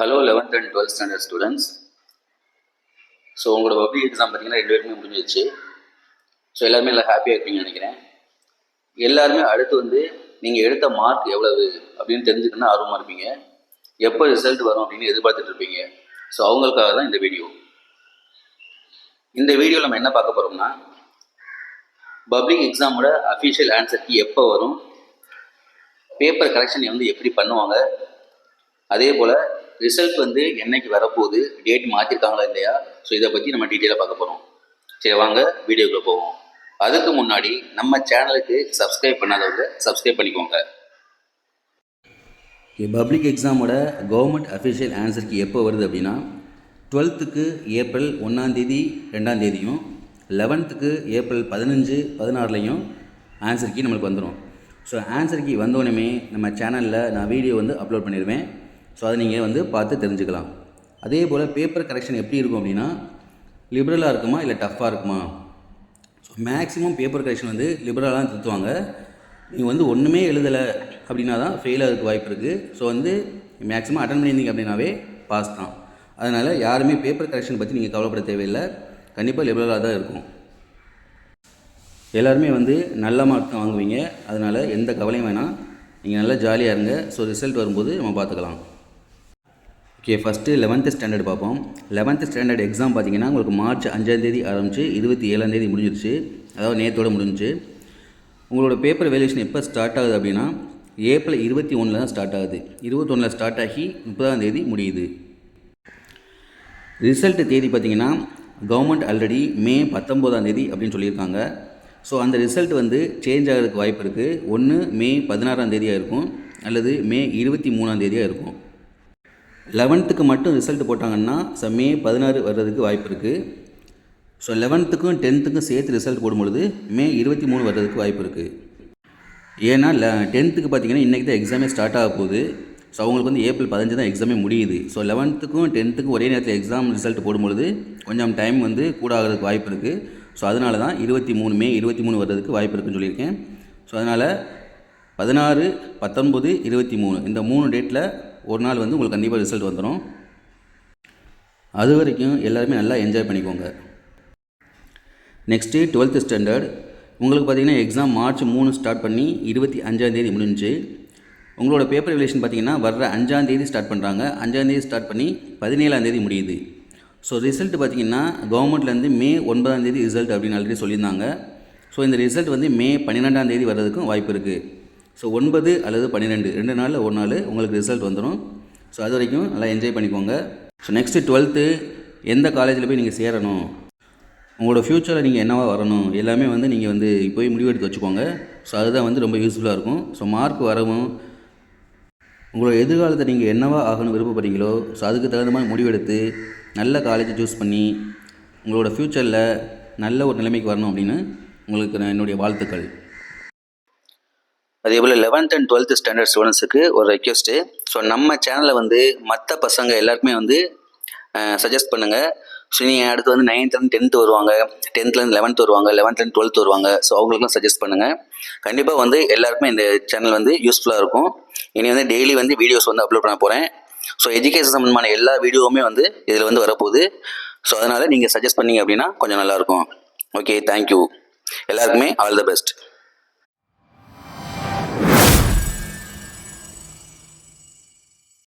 Hello 11th and 12th standard students. So உங்களோட public exam பார்த்தீங்கன்னா 2 பேருக்குமே முடிஞ்சிச்சு. ஸோ எல்லாருமே எல்லாம் ஹாப்பியாக இருப்பீங்கன்னு நினைக்கிறேன். எல்லாருமே அடுத்து வந்து நீங்கள் எடுத்த மார்க் எவ்வளவு அப்படின்னு தெரிஞ்சுக்கணும்னு ஆர்வமாக இருப்பீங்க. எப்போ ரிசல்ட் வரும் அப்படின்னு எதிர்பார்த்துட்டு இருப்பீங்க. ஸோ அவங்களுக்காக தான் இந்த வீடியோ. இந்த வீடியோவில் நம்ம என்ன பார்க்க போகிறோம்னா, பப்ளிக் எக்ஸாமோட அஃபிஷியல் ஆன்சர் கீ எப்போ வரும், பேப்பர் கரெக்ஷன் வந்து எப்படி பண்ணுவாங்க, அதே போல் ரிசல்ட் வந்து என்னைக்கு வரப்போகுது, டேட் மாற்றிருக்காங்களா இல்லையா, ஸோ இதை பற்றி நம்ம டீட்டெயிலாக பார்க்க போகிறோம். சரி வாங்க வீடியோக்குள்ளே போவோம். அதுக்கு முன்னாடி நம்ம சேனலுக்கு சப்ஸ்கிரைப் பண்ணாதவங்க சப்ஸ்கிரைப் பண்ணிக்கோங்க. பப்ளிக் எக்ஸாமோட கவர்மெண்ட் அஃபிஷியல் ஆன்சருக்கு எப்போ வருது அப்படின்னா, 12th April 1 2 11th April 15 16 answer key நம்மளுக்கு வந்துடும். ஸோ ஆன்சர் கீ வந்தோடனே நம்ம சேனலில் நான் வீடியோ வந்து அப்லோட் பண்ணிடுவேன். ஸோ அதை நீங்கள் வந்து பார்த்து தெரிஞ்சுக்கலாம். அதே போல் பேப்பர் கரெக்ஷன் எப்படி இருக்கும் அப்படின்னா, லிபரலாக இருக்குமா இல்லை டஃப்பாக இருக்குமா. ஸோ மேக்ஸிமம் பேப்பர் கரெக்ஷன் வந்து லிபரலாக தான் திருத்துவாங்க. நீங்கள் வந்து ஒன்றுமே எழுதலை அப்படின்னா தான் ஃபெயில் ஆகிறதுக்கு வாய்ப்பு இருக்குது. ஸோ வந்து மேக்ஸிமம் அட்டன் பண்ணியிருந்தீங்க அப்படின்னாவே பாஸ் தான். அதனால் யாருமே பேப்பர் கரெக்ஷன் பற்றி நீங்கள் கவலைப்பட தேவையில்லை. கண்டிப்பாக லிபரலாக தான் இருக்கும். எல்லாருமே வந்து நல்ல மார்க் தான் வாங்குவீங்க. அதனால் எந்த கவலையும் வேணாம், நீங்கள் நல்லா ஜாலியாக இருங்க. ஸோ ரிசல்ட் வரும்போது நம்ம பார்த்துக்கலாம். ஓகே, ஃபஸ்ட்டு 11th ஸ்டாண்டர்ட் பார்ப்போம். 11th ஸ்டாண்டர்ட் எக்ஸாம் பார்த்தீங்கன்னா உங்களுக்கு மார்ச் 5 ஆரம்பித்து 27 முடிஞ்சிருச்சு. அதாவது நேற்றோடு முடிஞ்சிச்சு. உங்களோட பேப்பர் வேல்யூஷன் எப்போ ஸ்டார்ட் ஆகுது அப்படின்னா, ஏப்ரல் 21 தான் ஸ்டார்ட் ஆகுது. 21 ஸ்டார்ட் ஆகி 30 முடியுது. ரிசல்ட்டு தேதி பார்த்திங்கன்னா கவர்மெண்ட் ஆல்ரெடி மே 19 அப்படின்னு சொல்லியிருக்காங்க. ஸோ அந்த ரிசல்ட் வந்து சேஞ்ச் ஆகிறதுக்கு வாய்ப்பு இருக்குது. ஒன்று மே 16 இருக்கும், அல்லது மே 23 இருக்கும். 11th மட்டும் ரிசல்ட் போட்டாங்கன்னா மே 16 வர்றதுக்கு வாய்ப்பு இருக்குது. ஸோ 11th 10th சேர்த்து ரிசல்ட் போடும்பொழுது மே 23 வர்றதுக்கு வாய்ப்பு இருக்குது. ஏன்னா 10th பார்த்திங்கன்னா இன்றைக்கி தான் எக்ஸாமே ஸ்டார்ட் ஆக போகுது. ஸோ அவங்களுக்கு வந்து ஏப்ரல் 15 தான் எக்ஸாமே முடியுது. ஸோ 11th 10th ஒரே நேரத்தில் எக்ஸாம் ரிசல்ட் போடும்பொழுது கொஞ்சம் டைம் வந்து கூட ஆகிறதுக்கு வாய்ப்பு இருக்குது. ஸோ அதனால தான் மே 23 வர்றதுக்கு வாய்ப்பு இருக்குதுன்னு சொல்லியிருக்கேன். ஸோ அதனால் 16, 19, 23 இந்த 3 டேட்டில் ஒரு நாள் வந்து உங்களுக்கு கண்டிப்பாக ரிசல்ட் வந்துடும். அது வரைக்கும் எல்லாருமே நல்லா என்ஜாய் பண்ணிக்கோங்க. Next 12th standard. உங்களுக்கு பார்த்திங்கன்னா எக்ஸாம் மார்ச் 3 ஸ்டார்ட் பண்ணி 25 முடிஞ்சு. உங்களோட பேப்பர் வேல்யூஷன் பார்த்திங்கன்னா வர்ற 5 ஸ்டார்ட் பண்ணுறாங்க. 5 ஸ்டார்ட் பண்ணி 17 முடியுது. ஸோ ரிசல்ட் பார்த்திங்கன்னா கவர்மெண்ட்லேருந்து மே 9 ரிசல்ட் அப்படின்னு ஆல்ரெடி சொல்லியிருந்தாங்க. ஸோ இந்த ரிசல்ட் வந்து மே 12 வர்றதுக்கும் வாய்ப்பு இருக்குது. ஸோ 9 அல்லது 12 2 நாளில் ஒரு நாள் உங்களுக்கு ரிசல்ட் வந்துடும். ஸோ அது வரைக்கும் நல்லா என்ஜாய் பண்ணிக்கோங்க. ஸோ நெக்ஸ்ட்டு 12th எந்த காலேஜில் போய் நீங்கள் சேரணும், உங்களோட ஃப்யூச்சரில் நீங்கள் என்னவா வரணும், எல்லாமே வந்து நீங்கள் வந்து போய் முடிவெடுத்து வச்சுக்கோங்க. ஸோ அதுதான் வந்து ரொம்ப யூஸ்ஃபுல்லாக இருக்கும். ஸோ மார்க் வரவும் உங்களோட எதிர்காலத்தை நீங்கள் என்னவா ஆகணும் விருப்பப்படுறீங்களோ, ஸோ அதுக்கு தகுந்த மாதிரி முடிவெடுத்து நல்ல காலேஜை சூஸ் பண்ணி உங்களோட ஃப்யூச்சரில் நல்ல ஒரு நிலைமைக்கு வரணும் அப்படின்னு உங்களுக்கு நான் என்னுடைய வாழ்த்துக்கள். அதே போல் 11th and 12th ஸ்டாண்டர்ட் ஸ்டூடெண்ட்ஸுக்கு ஒரு ரெக்வெஸ்ட்டு. ஸோ நம்ம சேனலில் வந்து மற்ற பசங்க எல்லாருக்குமே வந்து சஜஸ்ட் பண்ணுங்கள். ஸோ நீங்கள் அடுத்து வந்து 9th and 10th வருவாங்க, 10th 11th வருவாங்க, 11th and 12th வருவாங்க. ஸோ அவங்களுக்குலாம் சஜஸ்ட் பண்ணுங்கள். கண்டிப்பாக வந்து எல்லாருக்குமே இந்த சேனல் வந்து யூஸ்ஃபுல்லாக இருக்கும். இனி வந்து டெய்லி வந்து வீடியோஸ் வந்து அப்லோட் பண்ண போகிறேன். ஸோ எஜுகேஷன் சம்மந்தமான எல்லா வீடியோவுமே வந்து இதில் வந்து வரப்போகுது. ஸோ அதனால் நீங்கள் சஜஸ்ட் பண்ணிங்க அப்படின்னா கொஞ்சம் நல்லாயிருக்கும். Okay, thank you. எல்லாருக்குமே ஆல் த பெஸ்ட்.